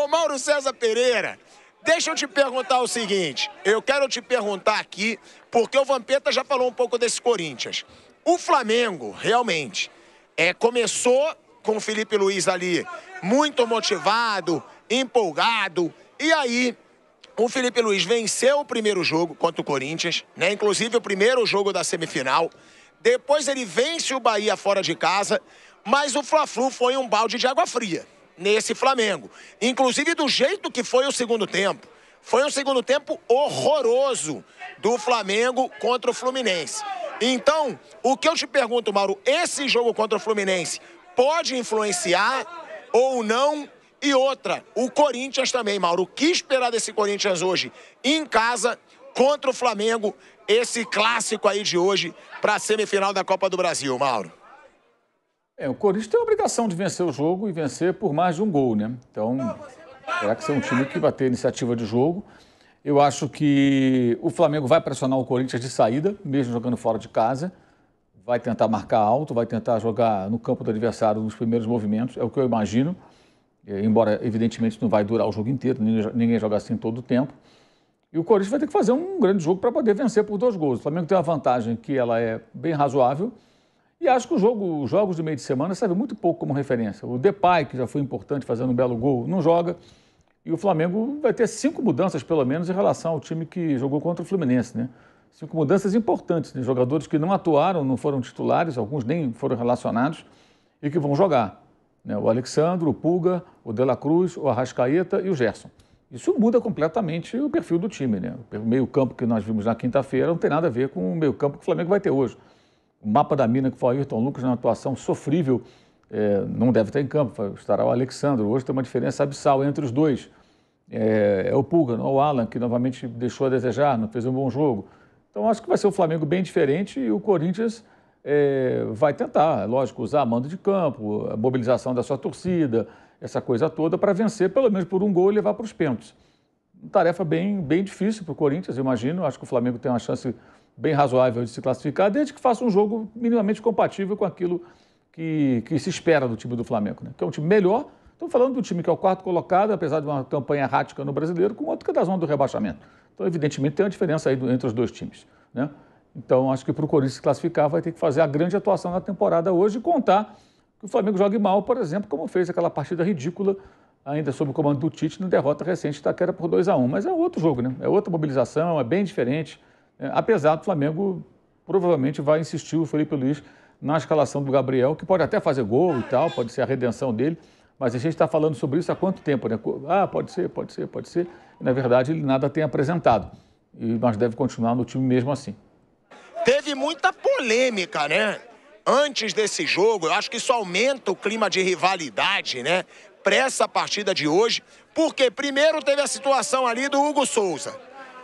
Mauro César Pereira, deixa eu te perguntar o seguinte. Eu quero te perguntar aqui, porque o Vampeta já falou um pouco desse Corinthians. O Flamengo, realmente, começou com o Felipe Luiz ali muito motivado, empolgado. E aí, o Felipe Luiz venceu o primeiro jogo contra o Corinthians, né? Inclusive o primeiro jogo da semifinal. Depois ele vence o Bahia fora de casa, mas o Fla-Flu foi um balde de água fria nesse Flamengo. Inclusive do jeito que foi o segundo tempo. Foi um segundo tempo horroroso do Flamengo contra o Fluminense. Então, o que eu te pergunto, Mauro, esse jogo contra o Fluminense pode influenciar ou não? E outra, o Corinthians também, Mauro. O que esperar desse Corinthians hoje em casa contra o Flamengo, esse clássico aí de hoje para a semifinal da Copa do Brasil, Mauro? O Corinthians tem a obrigação de vencer o jogo e vencer por mais de um gol, né? Então, terá que ser um time que vai ter iniciativa de jogo. Eu acho que o Flamengo vai pressionar o Corinthians de saída, mesmo jogando fora de casa. Vai tentar marcar alto, vai tentar jogar no campo do adversário nos primeiros movimentos, é o que eu imagino. Embora, evidentemente, não vai durar o jogo inteiro, ninguém joga assim todo o tempo. E o Corinthians vai ter que fazer um grande jogo para poder vencer por 2 gols. O Flamengo tem uma vantagem que ela é bem razoável. E acho que os jogos de meio de semana servem muito pouco como referência. O Depay, que já foi importante fazendo um belo gol, não joga. E o Flamengo vai ter 5 mudanças, pelo menos, em relação ao time que jogou contra o Fluminense, né? 5 mudanças importantes, né? Jogadores que não atuaram, não foram titulares, alguns nem foram relacionados e que vão jogar, né? O Alexandre, o Pulga, o De La Cruz, o Arrascaeta e o Gerson. Isso muda completamente o perfil do time, né? O meio-campo que nós vimos na quinta-feira não tem nada a ver com o meio-campo que o Flamengo vai ter hoje. O mapa da mina que foi o Ayrton Lucas na atuação sofrível, não deve estar em campo, estará o Alexandre. Hoje tem uma diferença abissal entre os dois. É o Pulga, não o Alan, que novamente deixou a desejar, não fez um bom jogo. Então acho que vai ser o Flamengo bem diferente e o Corinthians vai tentar, lógico, usar mando de campo, a mobilização da sua torcida, essa coisa toda, para vencer pelo menos por um gol e levar para os pênaltis. Uma tarefa bem difícil para o Corinthians, eu imagino. Acho que o Flamengo tem uma chance bem razoável de se classificar, desde que faça um jogo minimamente compatível com aquilo que se espera do time do Flamengo, né? Que é um time melhor. Estou falando do time que é o 4º colocado, apesar de uma campanha errática no Brasileiro, com outro que é da zona do rebaixamento. Então, evidentemente, tem uma diferença aí entre os dois times, né? Então, acho que para o Corinthians se classificar vai ter que fazer a grande atuação na temporada hoje e contar que o Flamengo jogue mal, por exemplo, como fez aquela partida ridícula, ainda sob o comando do Tite, na derrota recente da Itaquera por 2-1. Mas é outro jogo, né? É outra mobilização, é bem diferente. Apesar do Flamengo, provavelmente vai insistir o Felipe Luiz na escalação do Gabriel, que pode até fazer gol e tal, pode ser a redenção dele, mas a gente está falando sobre isso há quanto tempo, né? Pode ser. E, na verdade, ele nada tem apresentado, mas deve continuar no time mesmo assim. Teve muita polêmica, né? Antes desse jogo, eu acho que isso aumenta o clima de rivalidade, né? Para essa partida de hoje, porque primeiro teve a situação ali do Hugo Souza,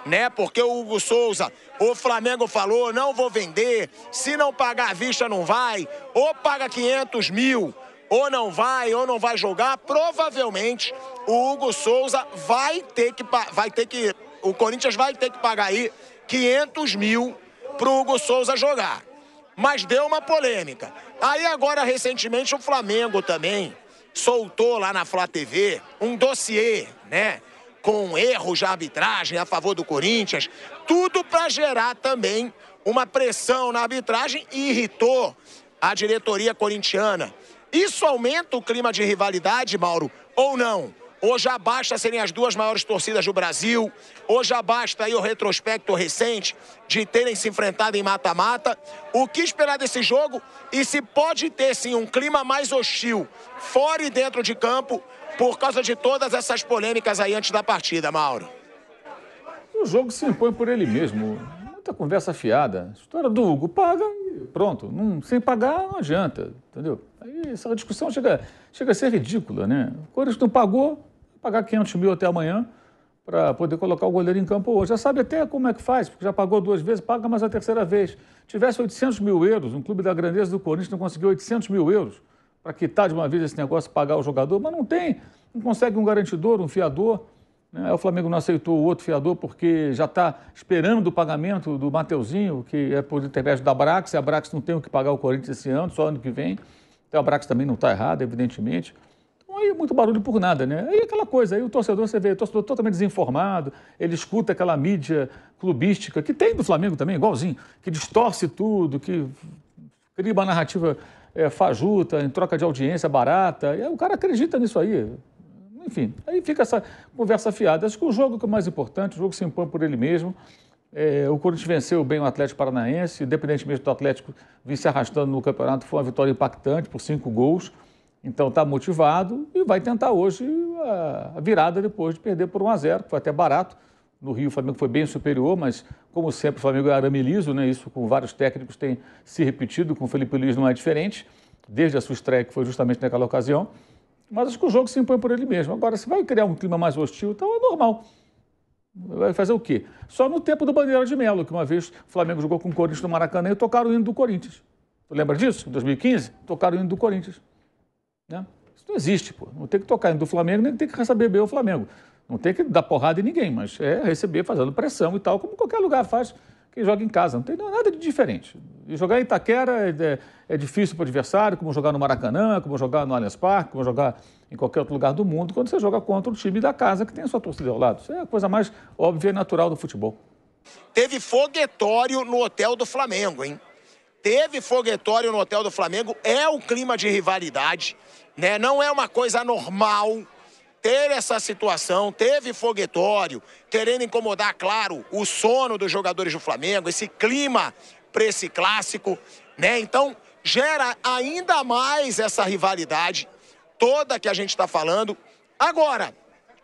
né? Porque o Hugo Souza, o Flamengo falou, não vou vender, se não pagar à vista não vai, ou paga 500 mil, ou não vai jogar. Provavelmente o Hugo Souza o Corinthians vai ter que pagar aí 500 mil pro Hugo Souza jogar. Mas deu uma polêmica. Aí agora, recentemente, o Flamengo também soltou lá na Flá TV um dossiê, né? Com erros de arbitragem a favor do Corinthians, tudo para gerar também uma pressão na arbitragem e irritou a diretoria corintiana. Isso aumenta o clima de rivalidade, Mauro, ou não? Ou já basta serem as 2 maiores torcidas do Brasil? Ou já basta aí o retrospecto recente de terem se enfrentado em mata-mata? O que esperar desse jogo? E se pode ter, sim, um clima mais hostil fora e dentro de campo por causa de todas essas polêmicas aí antes da partida, Mauro? O jogo se impõe por ele mesmo. Muita conversa fiada. A história do Hugo, paga e pronto. Sem pagar não adianta, entendeu? Aí essa discussão chega a ser ridícula, né? O Corinthians não pagou, vai pagar 500 mil até amanhã para poder colocar o goleiro em campo hoje. Já sabe até como é que faz, porque já pagou 2 vezes, paga mais a 3ª vez. Tivesse 800 mil euros, um clube da grandeza do Corinthians não conseguiu 800 mil euros para quitar de uma vez esse negócio de pagar o jogador, mas não tem, não consegue um garantidor, um fiador, né? O Flamengo não aceitou o outro fiador porque já está esperando o pagamento do Mateuzinho, que é por intermédio da Abrax, e a Abrax não tem o que pagar o Corinthians esse ano, só ano que vem. Então a Abrax também não está errada, evidentemente. Então aí aí muito barulho por nada, né? Aí aquela coisa, aí o torcedor, você vê, o torcedor totalmente desinformado, ele escuta aquela mídia clubística, que tem do Flamengo também, igualzinho, que distorce tudo, que cria uma narrativa fajuta, em troca de audiência barata, e aí o cara acredita nisso aí. Enfim, aí fica essa conversa fiada. Acho que o jogo que é o mais importante, o jogo se impõe por ele mesmo. O Corinthians venceu bem o Atlético Paranaense, independentemente do Atlético vir se arrastando no campeonato, foi uma vitória impactante por 5 gols. Então está motivado e vai tentar hoje a virada depois de perder por 1-0, que foi até barato. No Rio o Flamengo foi bem superior, mas como sempre o Flamengo é arame liso, né? Isso com vários técnicos tem se repetido, com o Felipe Luiz não é diferente, desde a sua estreia, que foi justamente naquela ocasião. Mas acho que o jogo se impõe por ele mesmo. Agora, se vai criar um clima mais hostil, então é normal. Vai fazer o quê? Só no tempo do Bandeira de Melo, que uma vez o Flamengo jogou com o Corinthians no Maracanã e tocaram o hino do Corinthians. Tu lembra disso? Em 2015, tocaram o hino do Corinthians. Né? Isso não existe, pô. Não tem que tocar o hino do Flamengo, nem tem que receber bem o Flamengo. Não tem que dar porrada em ninguém, mas é receber fazendo pressão e tal, como qualquer lugar faz quem joga em casa. Não tem nada de diferente. E jogar em Itaquera é difícil para o adversário, como jogar no Maracanã, como jogar no Allianz Parque, como jogar em qualquer outro lugar do mundo, quando você joga contra o time da casa que tem a sua torcida ao lado. Isso é a coisa mais óbvia e natural do futebol. Teve foguetório no hotel do Flamengo, hein? Teve foguetório no hotel do Flamengo, é um clima de rivalidade, né? Não é uma coisa normal ter essa situação, teve foguetório, querendo incomodar, claro, o sono dos jogadores do Flamengo, esse clima para esse clássico, né? Então, gera ainda mais essa rivalidade toda que a gente está falando. Agora,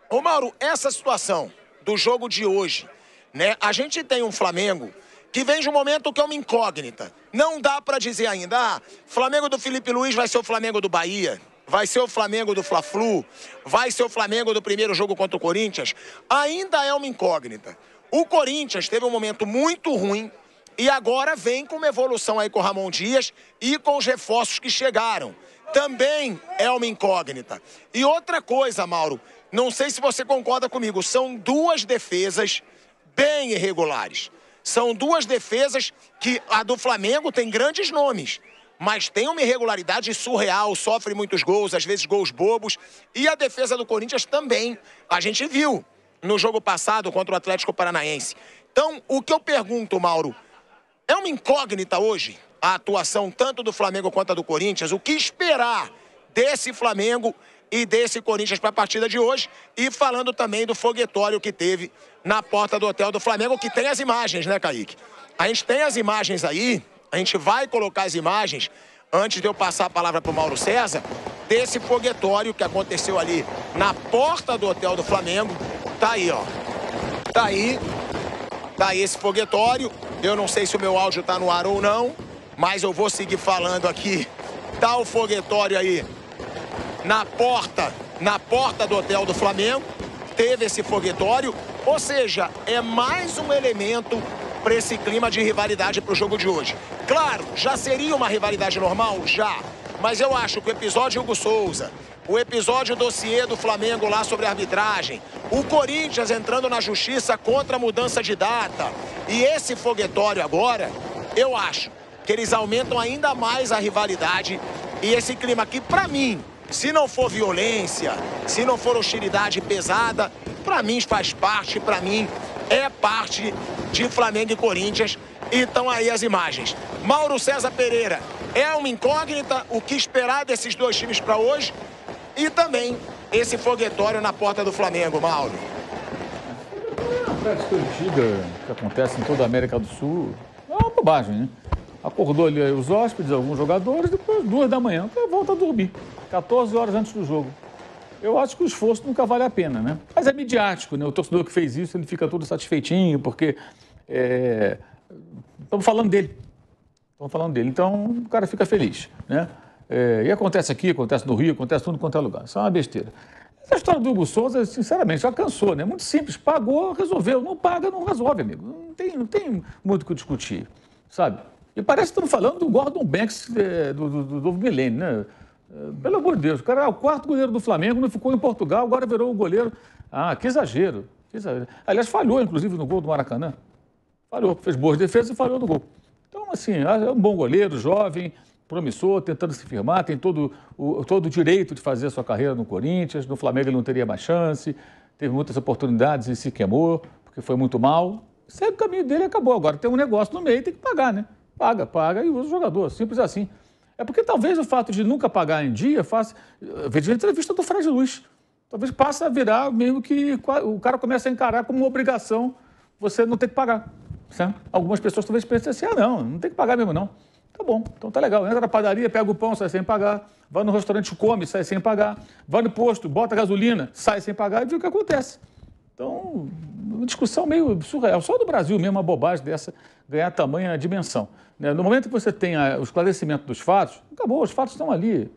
ô Mauro, essa situação do jogo de hoje, né? A gente tem um Flamengo que vem de um momento que é uma incógnita. Não dá para dizer ainda, Flamengo do Felipe Luiz vai ser o Flamengo do Bahia, vai ser o Flamengo do Fla-Flu, vai ser o Flamengo do primeiro jogo contra o Corinthians. Ainda é uma incógnita. O Corinthians teve um momento muito ruim e agora vem com uma evolução aí com o Ramon Dias e com os reforços que chegaram. Também é uma incógnita. E outra coisa, Mauro, não sei se você concorda comigo, são 2 defesas bem irregulares. São 2 defesas que a do Flamengo tem grandes nomes, mas tem uma irregularidade surreal, sofre muitos gols, às vezes gols bobos. E a defesa do Corinthians também, a gente viu no jogo passado contra o Atlético Paranaense. Então, o que eu pergunto, Mauro, é uma incógnita hoje a atuação tanto do Flamengo quanto a do Corinthians? O que esperar desse Flamengo e desse Corinthians para a partida de hoje? E falando também do foguetório que teve na porta do hotel do Flamengo, que tem as imagens, né, Kaique? A gente tem as imagens aí. A gente vai colocar as imagens, antes de eu passar a palavra para o Mauro César, desse foguetório que aconteceu ali na porta do hotel do Flamengo. Tá aí, ó. Tá aí esse foguetório. Eu não sei se o meu áudio tá no ar ou não, mas eu vou seguir falando aqui. Tá o foguetório aí na porta do hotel do Flamengo. Teve esse foguetório, ou seja, é mais um elemento para esse clima de rivalidade para o jogo de hoje. Claro, já seria uma rivalidade normal? Já. Mas eu acho que o episódio Hugo Souza, o episódio dossiê do Flamengo lá sobre a arbitragem, o Corinthians entrando na justiça contra a mudança de data e esse foguetório agora, eu acho que eles aumentam ainda mais a rivalidade e esse clima que, para mim, se não for violência, se não for hostilidade pesada, para mim faz parte, para mim é parte de Flamengo e Corinthians. E estão aí as imagens. Mauro César Pereira, é uma incógnita o que esperar desses 2 times para hoje e também esse foguetório na porta do Flamengo, Mauro. É uma prática antiga que acontece em toda a América do Sul. É uma bobagem, né? Acordou ali os hóspedes, alguns jogadores, depois 2 da manhã, volta a dormir. 14 horas antes do jogo. Eu acho que o esforço nunca vale a pena, né? Mas é midiático, né? O torcedor que fez isso, ele fica todo satisfeitinho, porque estamos falando dele. Então, o cara fica feliz, né? E acontece aqui, acontece no Rio, acontece tudo quanto é lugar. Isso é uma besteira. A história do Hugo Souza, sinceramente, já cansou, né? Muito simples. Pagou, resolveu. Não paga, não resolve, amigo. Não tem muito o que discutir, sabe? E parece que estamos falando do Gordon Banks do novo milênio, né? Pelo amor de Deus, o cara era o 4º goleiro do Flamengo, não ficou em Portugal, agora virou o goleiro. Ah, que exagero. Aliás, falhou, inclusive, no gol do Maracanã. Falhou, fez boas defesas e falhou no gol. Então, assim, é um bom goleiro, jovem, promissor, tentando se firmar, tem todo o direito de fazer a sua carreira no Corinthians. No Flamengo ele não teria mais chance, teve muitas oportunidades e se queimou, porque foi muito mal. Segue o caminho dele e acabou. Agora tem um negócio no meio, tem que pagar, né? Paga e usa o jogador, simples assim. É porque talvez o fato de nunca pagar em dia faça... Veja a entrevista do Fred Luiz. Talvez passe a virar mesmo que o cara começa a encarar como uma obrigação você não ter que pagar. Certo? Algumas pessoas talvez pensem assim, não tem que pagar mesmo não. Tá bom, então tá legal. Entra na padaria, pega o pão, sai sem pagar. Vai no restaurante, come, sai sem pagar. Vai no posto, bota gasolina, sai sem pagar e vê o que acontece. Então, uma discussão meio surreal. Só do Brasil mesmo, uma bobagem dessa, ganhar tamanha dimensão. No momento que você tem o esclarecimento dos fatos, acabou, os fatos estão ali.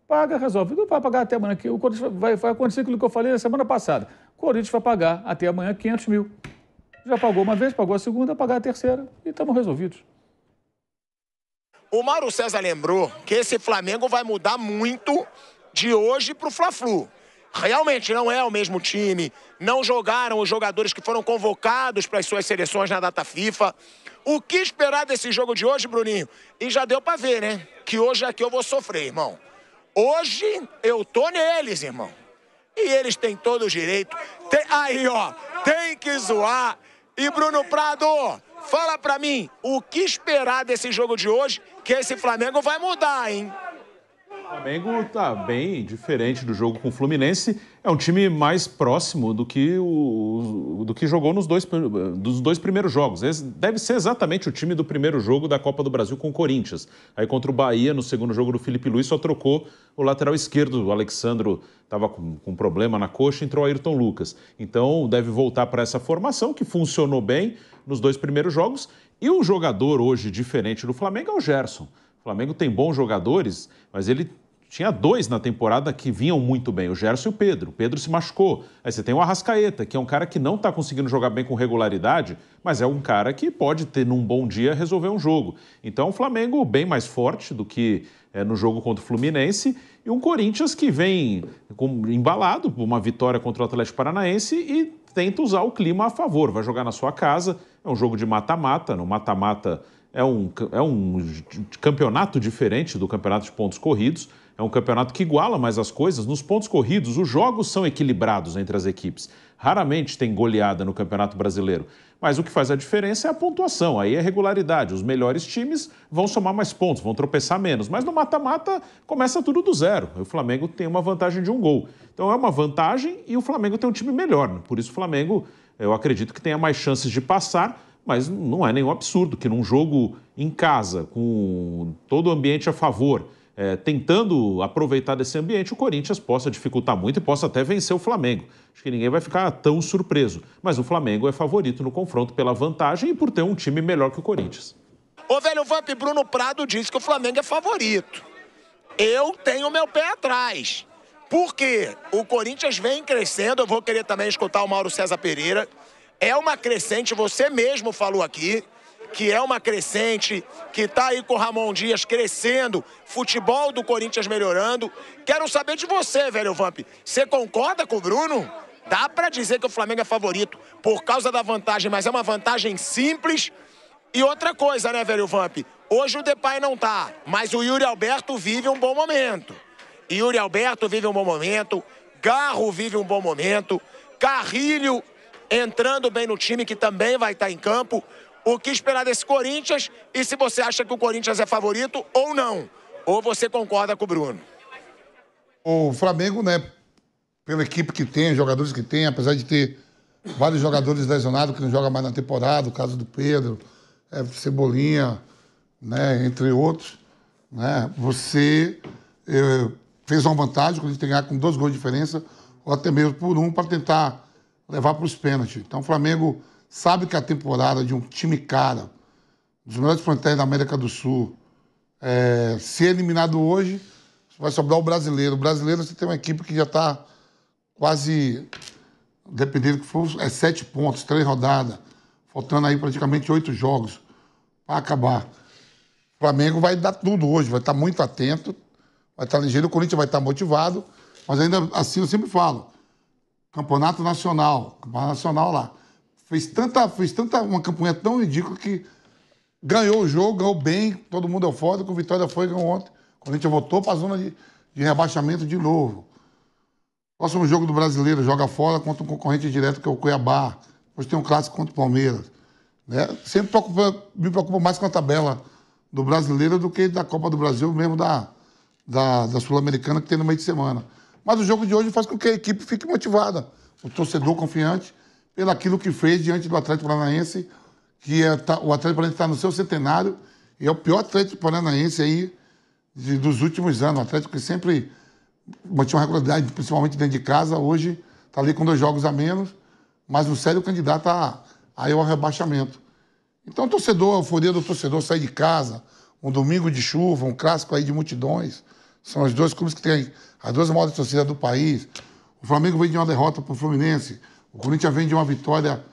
Paga, resolve. Não vai pagar até amanhã. O Corinthians vai acontecer aquilo que eu falei na semana passada. O Corinthians vai pagar até amanhã 500 mil. Já pagou uma vez, pagou a segunda, vai pagar a terceira e estamos resolvidos. O Mauro César lembrou que esse Flamengo vai mudar muito de hoje para o Fla-Flu. Realmente não é o mesmo time, não jogaram os jogadores que foram convocados para as suas seleções na data FIFA. O que esperar desse jogo de hoje, Bruninho? E já deu para ver, né? Que hoje aqui eu vou sofrer, irmão. Hoje eu tô neles, irmão. E eles têm todo o direito. Aí, ó, tem que zoar. E Bruno Prado, fala pra mim, o que esperar desse jogo de hoje, que esse Flamengo vai mudar, hein? O Flamengo tá bem diferente do jogo com o Fluminense. É um time mais próximo do que jogou dos dois primeiros jogos. Esse deve ser exatamente o time do primeiro jogo da Copa do Brasil com o Corinthians. Aí contra o Bahia, no segundo jogo do Felipe Luiz, só trocou o lateral esquerdo. O Alexandro estava com problema na coxa, entrou o Ayrton Lucas. Então deve voltar para essa formação que funcionou bem nos dois primeiros jogos. E o jogador hoje diferente do Flamengo é o Gerson. O Flamengo tem bons jogadores, mas ele tinha dois na temporada que vinham muito bem, o Gerson e o Pedro. O Pedro se machucou. Aí você tem o Arrascaeta, que é um cara que não está conseguindo jogar bem com regularidade, mas é um cara que pode ter, num bom dia, resolver um jogo. Então, o Flamengo bem mais forte do que no jogo contra o Fluminense e um Corinthians que vem embalado por uma vitória contra o Atlético Paranaense e tenta usar o clima a favor. Vai jogar na sua casa, é um jogo de mata-mata. No mata-mata é um campeonato diferente do campeonato de pontos corridos. É um campeonato que iguala mais as coisas. Nos pontos corridos, os jogos são equilibrados entre as equipes. Raramente tem goleada no Campeonato Brasileiro. Mas o que faz a diferença é a pontuação, aí é regularidade. Os melhores times vão somar mais pontos, vão tropeçar menos. Mas no mata-mata começa tudo do zero. O Flamengo tem uma vantagem de um gol. Então é uma vantagem e o Flamengo tem um time melhor. Por isso o Flamengo, eu acredito que tenha mais chances de passar, mas não é nenhum absurdo que num jogo em casa, com todo o ambiente a favor, tentando aproveitar desse ambiente, o Corinthians possa dificultar muito e possa até vencer o Flamengo. Acho que ninguém vai ficar tão surpreso. Mas o Flamengo é favorito no confronto pela vantagem e por ter um time melhor que o Corinthians. O velho Vamp Bruno Prado disse que o Flamengo é favorito. Eu tenho meu pé atrás. Por quê? O Corinthians vem crescendo, eu vou querer também escutar o Mauro César Pereira. É uma crescente, você mesmo falou aqui, que é uma crescente, que está aí com o Ramon Dias crescendo, futebol do Corinthians melhorando. Quero saber de você, velho Vamp. Você concorda com o Bruno? Dá para dizer que o Flamengo é favorito por causa da vantagem, mas é uma vantagem simples. E outra coisa, né, velho Vamp? Hoje o Depay não tá, mas o Yuri Alberto vive um bom momento. Yuri Alberto vive um bom momento, Garro vive um bom momento, Carrilho entrando bem no time, que também vai estar em campo. O que esperar desse Corinthians e se você acha que o Corinthians é favorito ou não? Ou você concorda com o Bruno? O Flamengo, né, pela equipe que tem, jogadores que tem, apesar de ter vários jogadores lesionados que não jogam mais na temporada, o caso do Pedro, Cebolinha, né, entre outros, né, você fez uma vantagem, quando a gente tem que ganhar com 2 gols de diferença, ou até mesmo por 1, para tentar levar para os pênaltis. Então o Flamengo sabe que a temporada de um time cara, dos melhores plantéis da América do Sul, se eliminado hoje, vai sobrar o brasileiro. O brasileiro, você tem uma equipe que já está quase, dependendo que for, 7 pontos, 3 rodadas, faltando aí praticamente 8 jogos para acabar. O Flamengo vai dar tudo hoje, vai estar muito atento, vai estar ligeiro, o Corinthians vai estar motivado, mas ainda assim eu sempre falo, campeonato nacional lá. Fez tanta uma campanha tão ridícula que ganhou o jogo, ganhou bem, todo mundo eufórico, o Vitória foi e ganhou ontem. O Corinthians voltou para a zona de rebaixamento de novo. Próximo jogo do Brasileiro, joga fora contra um concorrente direto, que é o Cuiabá. Depois tem um clássico contra o Palmeiras. Né? Sempre me preocupo mais com a tabela do Brasileiro do que da Copa do Brasil, mesmo da Sul-Americana, que tem no meio de semana. Mas o jogo de hoje faz com que a equipe fique motivada. O torcedor confiante pelo aquilo que fez diante do Atlético Paranaense, que o Atlético Paranaense está no seu centenário e é o pior Atlético Paranaense aí dos últimos anos. O Atlético que sempre mantinha uma regularidade, principalmente dentro de casa, hoje está ali com 2 jogos a menos, mas um sério candidato aí ao rebaixamento. Então, a euforia do torcedor sair de casa, um domingo de chuva, um clássico aí de multidões, são os 2 clubes que têm as 2 maiores torcidas do país. O Flamengo vem de uma derrota para o Fluminense, o Corinthians vem de uma vitória,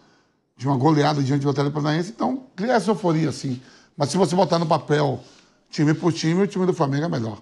de uma goleada diante do Atlético Paranaense, então cria essa euforia, sim. Mas se você botar no papel time por time, o time do Flamengo é melhor.